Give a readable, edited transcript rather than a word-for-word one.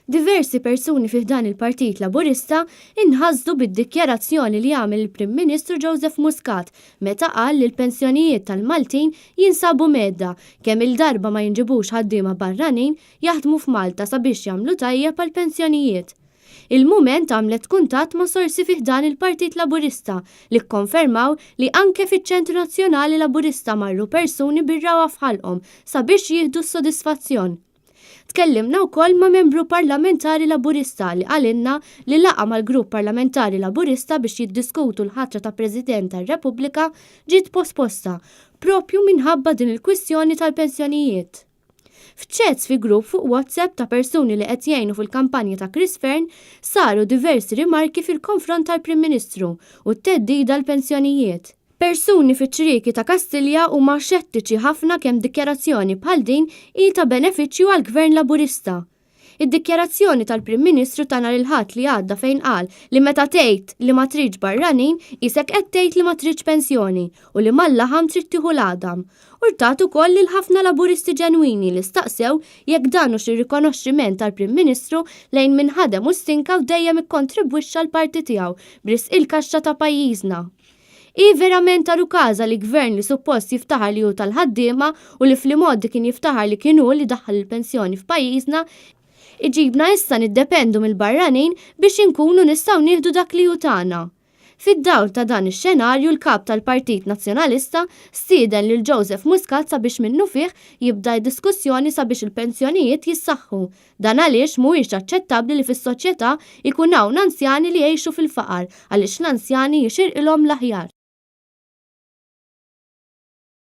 Diversi persuni fih dan il-Partit Laburista inħażdu bid-dikjarazzjoni li għamel il-Prim Ministru Joseph Muscat meta qal li l-pensjonijiet tal-Maltin jinsabu medda kemm il-darba ma jinġibux ħaddiema barranin jaħdmu f'Malta sabiex jagħmlu tajjeb għall-pensjonijiet. Il-Mument għamlet kuntatt ma' sorsi fih dan il-Partit Laburista li kkonfermaw li anke fiċ-Ċentru Nazzjonali Laburista marru persuni bir-rawa fħalqhom sabiex jieħdu s-sodisfazzjon. Tkellimna wkoll ma' membru parlamentari Laburista li qalinna li laqa mal-grupp parlamentari Laburista biex jiddiskutu l-ħatra ta' President tar-Repubblika ġiet posposta propju minħabba din il-kwistjoni tal-pensjonijiet. F'ċets fi grupp fuq WhatsApp ta' persuni li qed jgħinu fil-kampanja ta' Il-Gvern saru diversi rimarki fil-konfront tal-Prim Ministru u t-teddida l-pensjonijiet. Persuni fiċ-ċrieki ta' Kastilja huma xettiċi ħafna kemm dikjarazzjoni bħal din hi ta' benefiċċju għall-Gvern Laburista. Id-dikjarazzjoni tal-Prim Ministru ta' nhar il-Ħadd li għadda fejn qal li meta tgħid li ma tridx barranin isek qed tgħid li ma tridx pensjoni u li mal-laħam trid tieħu l-għadam. Urtat ukoll lil ħafna Laburisti ġenwini li staqsew jekk dan hux ir-rikonoxximent tal-Prim Ministru lejn min ħadem u stinka u dejjem ikkontribwixxa l-parti tiegħu b'risq il-kaxxa ta' pajjiżna. I verament taru kaza li gvern li suppost jiftaħar li hu tal-ħaddiema u li fl-modi kien jiftaħar li kienu li daħħal il-pensjoni f'pajjiżna, iġibna issa niddependu mill-barranin biex inkunu nistgħu nieħdu dak li hu tagħna. Fid-dawl ta' dan ix-xenarju l-kap tal-Partit Nazzjonalista stieden lil Joseph Muscat sabiex minnu fih jibda diskussjoni sabiex il-pensjonijiet jissaħħu. Dan għaliex mhuwiex aċċettabbli li fis-soċjetà ikun hawn anzjani li jgħixu fil-faqar għaliex l-anzjani jixirqilhom l-aħjar.